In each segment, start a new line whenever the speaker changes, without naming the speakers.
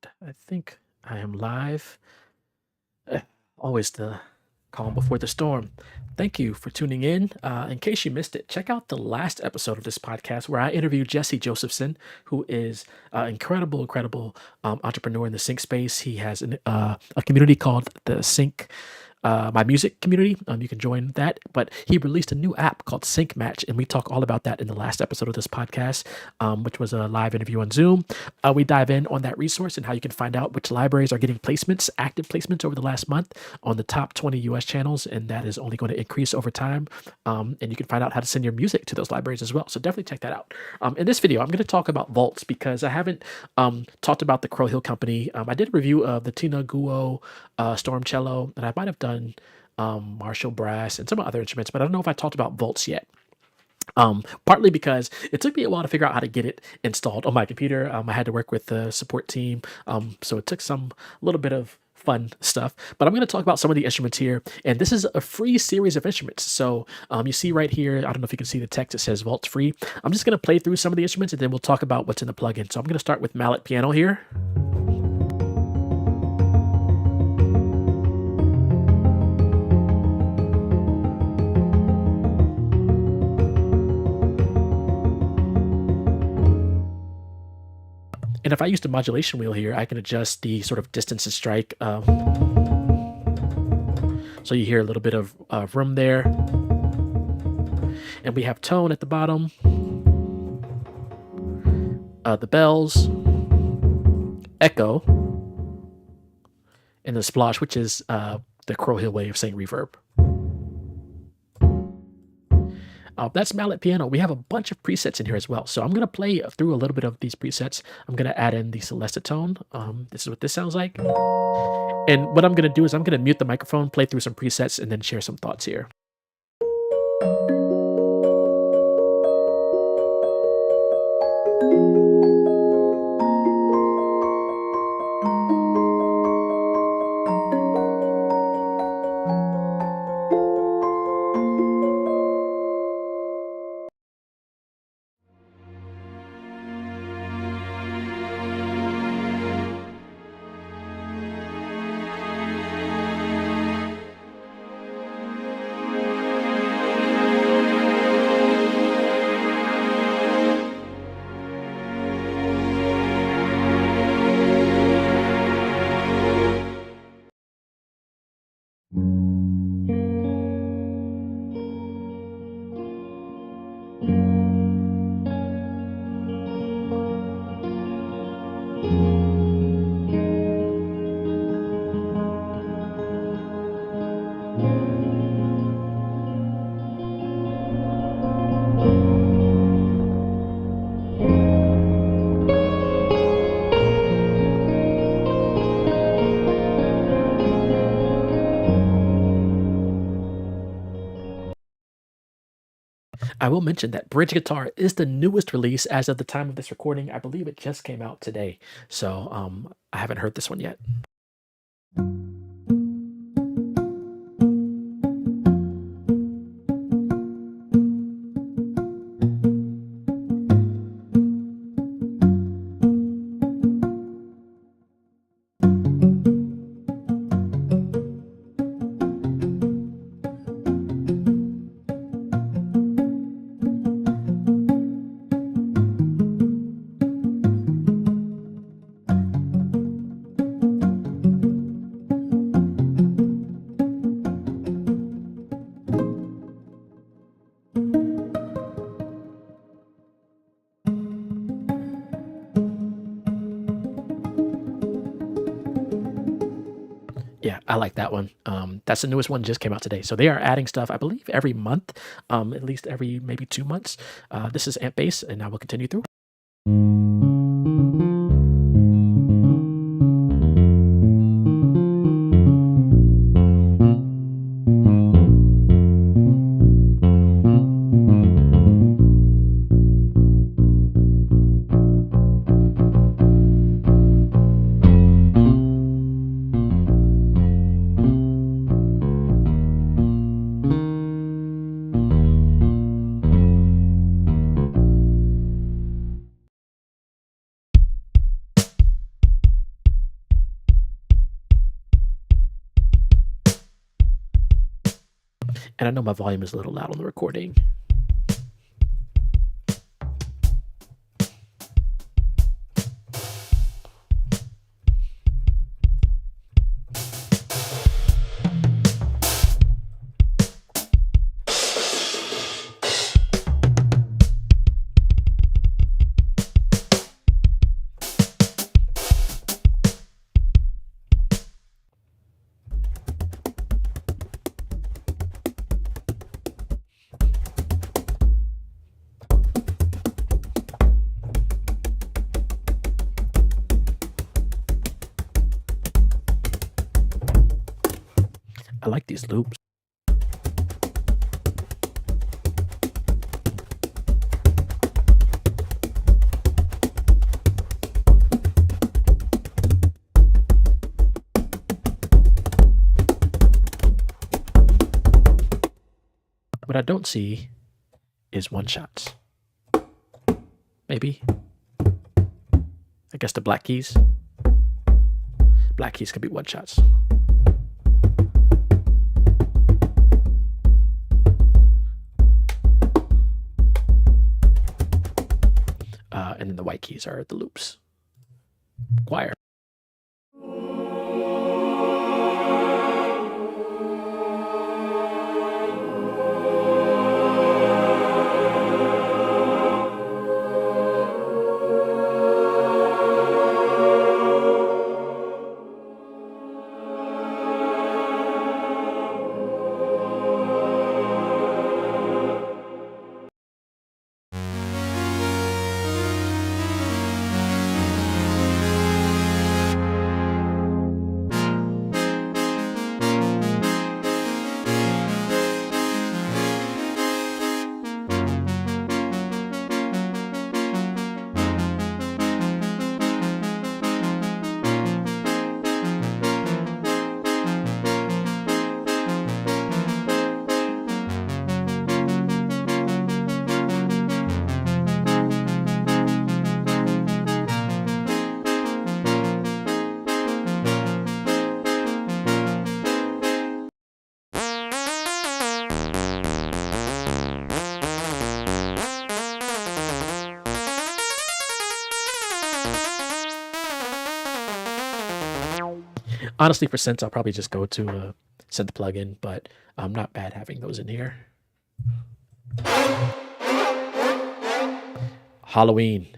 right. I think I am live. Always the calm before the storm. Thank you for tuning in. In case you missed it, check out the last episode of this podcast where I interviewed Jesse Josephson, who is an incredible entrepreneur in the sync space. He has a community called the Sync. My music community. You can join that. But he released a new app called Sync Match, and we talk all about that in the last episode of this podcast, which was a live interview on Zoom. We dive in on that resource and how you can find out which libraries are getting placements, active placements over the last month on the top 20 US channels, and that is only going to increase over time. And you can find out how to send your music to those libraries as well. So definitely check that out. In this video, I'm going to talk about vaults because I haven't talked about the Crow Hill Company. I did a review of the Tina Guo Storm Cello, and I might have done Marshall Brass and some other instruments, but I don't know if I talked about vaults yet. Partly because it took me a while to figure out how to get it installed on my computer. I had to work with the support team, so it took some little bit of fun stuff. But I'm going to talk about some of the instruments here, and this is a free series of instruments. So you see right here, I don't know if you can see the text. It says Vault Free. I'm just going to play through some of the instruments, and then we'll talk about what's in the plugin. So I'm going to start with mallet piano here. And if I use the modulation wheel here, I can adjust the sort of distance and strike. So you hear a little bit of room there. And we have tone at the bottom. The bells. Echo. And the splash, which is the Crow Hill way of saying reverb. That's mallet piano. We have a bunch of presets in here as well. So I'm going to play through a little bit of these presets. I'm going to add in the Celesta tone. This is what this sounds like. And what I'm going to do is I'm going to mute the microphone, play through some presets, and then share some thoughts here. I will mention that Bridge Guitar is the newest release as of the time of this recording. I believe it just came out today. So I haven't heard this one yet. Yeah, I like that one. That's the newest one, just came out today. So they are adding stuff, I believe, every month, at least every maybe 2 months. This is Amp Bass, and I will continue through. And I know my volume is a little loud on the recording. I like these loops. What I don't see is one shots. Maybe. I guess the black keys. Black keys could be one shots. And then the white keys are the loops. Choir. Honestly, for synths, I'll probably just go to a synth plugin, but I'm not bad having those in here. Halloween.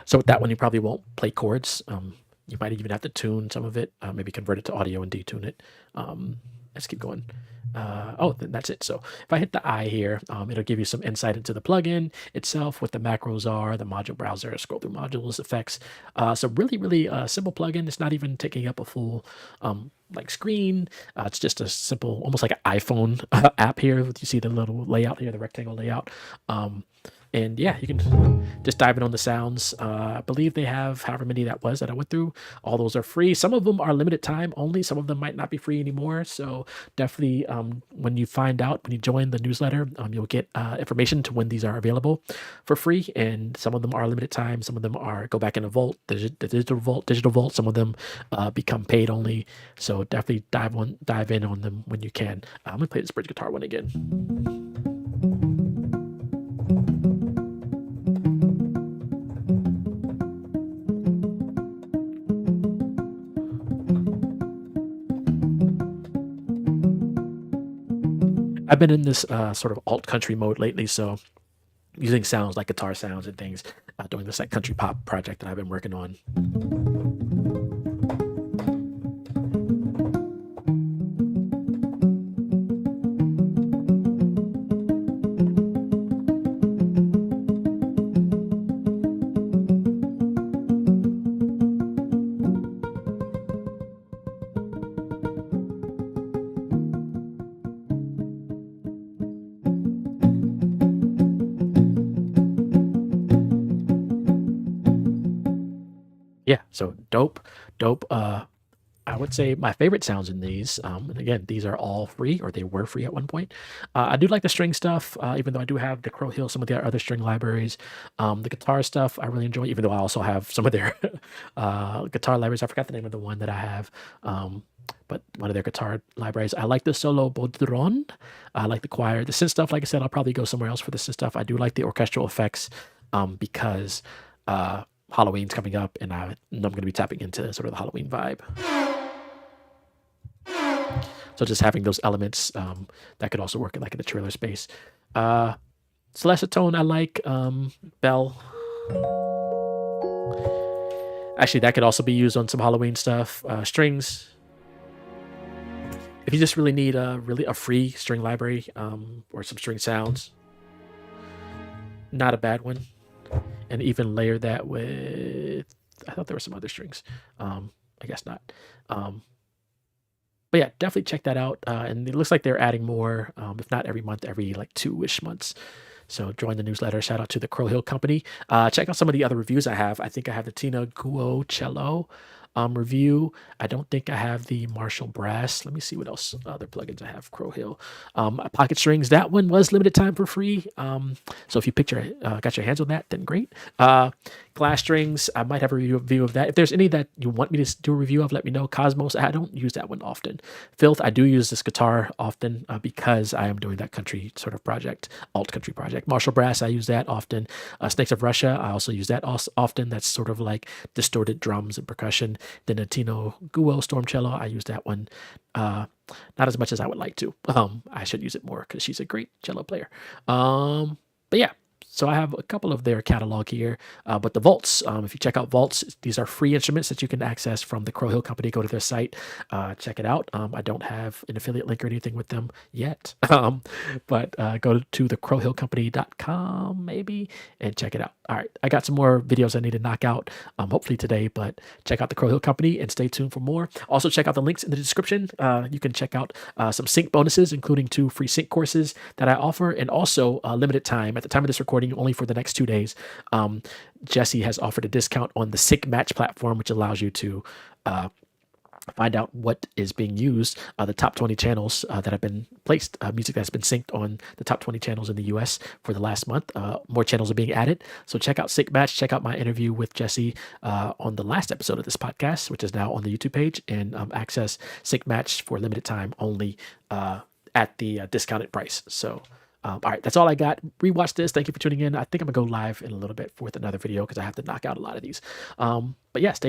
So with that one, you probably won't play chords. You might even have to tune some of it, maybe convert it to audio and detune it. Let's keep going. Oh, then that's it. So if I hit the I here, it'll give you some insight into the plugin itself, what the macros are, the module browser, scroll through modules, effects. So really simple plugin. It's not even taking up a full like screen. It's just a simple, almost like an iPhone app here. You see the little layout here, the rectangle layout. And yeah, you can just dive in on the sounds. I believe they have however many that was that I went through. All those are free. Some of them are limited time only. Some of them might not be free anymore. So definitely when you find out, when you join the newsletter, you'll get information to when these are available for free. And some of them are limited time. Some of them are go back in the vault, the digital vault. Some of them become paid only. So definitely dive in on them when you can. I'm going to play this bridge guitar one again. I've been in this sort of alt country mode lately, so using sounds like guitar sounds and things, doing this like country pop project that I've been working on. yeah, so dope. I would say my favorite sounds in these, and again, these are all free, or they were free at one point. I do like the string stuff, even though I do have the Crow Hill, some of their other string libraries. The guitar stuff I really enjoy, even though I also have some of their guitar libraries. I forgot the name of the one that I have, but one of their guitar libraries. I like the solo bodron. I like the choir. The synth stuff, like I said, I'll probably go somewhere else for the synth stuff. I do like the orchestral effects because Halloween's coming up, and I know I'm going to be tapping into sort of the Halloween vibe. So just having those elements that could also work in like in the trailer space. Celeste tone I like. Bell. Actually, that could also be used on some Halloween stuff. Strings. If you just really need a free string library or some string sounds, not a bad one. And even layer that with, I thought there were some other strings. I guess not. But yeah, definitely check that out. And it looks like they're adding more, if not every month, every like 2-ish months. So join the newsletter. Shout out to the Crow Hill Company. Check out some of the other reviews I have. I think I have the Tina Guo cello review. I don't think I have the Marshall Brass. Let me see what else other plugins I have. Crow Hill. Pocket Strings. That one was limited time for free. So if you got your hands on that, then great. Glass Strings. I might have a review of that. If there's any that you want me to do a review of, let me know. Cosmos. I don't use that one often. Filth. I do use this guitar often because I am doing that country sort of project, alt country project. Marshall Brass. I use that often. Snakes of Russia. I also use that often. That's sort of like distorted drums and percussion. The Nintino Guo Storm Cello, I use that one not as much as I would like to. I should use it more because she's a great cello player. But yeah, so I have a couple of their catalog here. But the vaults, if you check out vaults, these are free instruments that you can access from the Crow Hill Company. Go to their site, check it out. I don't have an affiliate link or anything with them yet, but go to thecrowhillcompany.com maybe and check it out. All right, I got some more videos I need to knock out, hopefully today, but check out the Crow Hill Company and stay tuned for more. Also, check out the links in the description. You can check out some sync bonuses, including 2 free sync courses that I offer, and also limited time. At the time of this recording, only for the next 2 days, Jesse has offered a discount on the Sync Match platform, which allows you to find out what is being used, the top 20 channels that have been placed, music that's been synced on the top 20 channels in the US for the last month. More channels are being added. So check out Sync Match, check out my interview with Jesse on the last episode of this podcast, which is now on the YouTube page, and access Sync Match for limited time only at the discounted price. So all right, that's all I got. Rewatch this. Thank you for tuning in. I think I'm gonna go live in a little bit with another video because I have to knock out a lot of these. But yeah, stay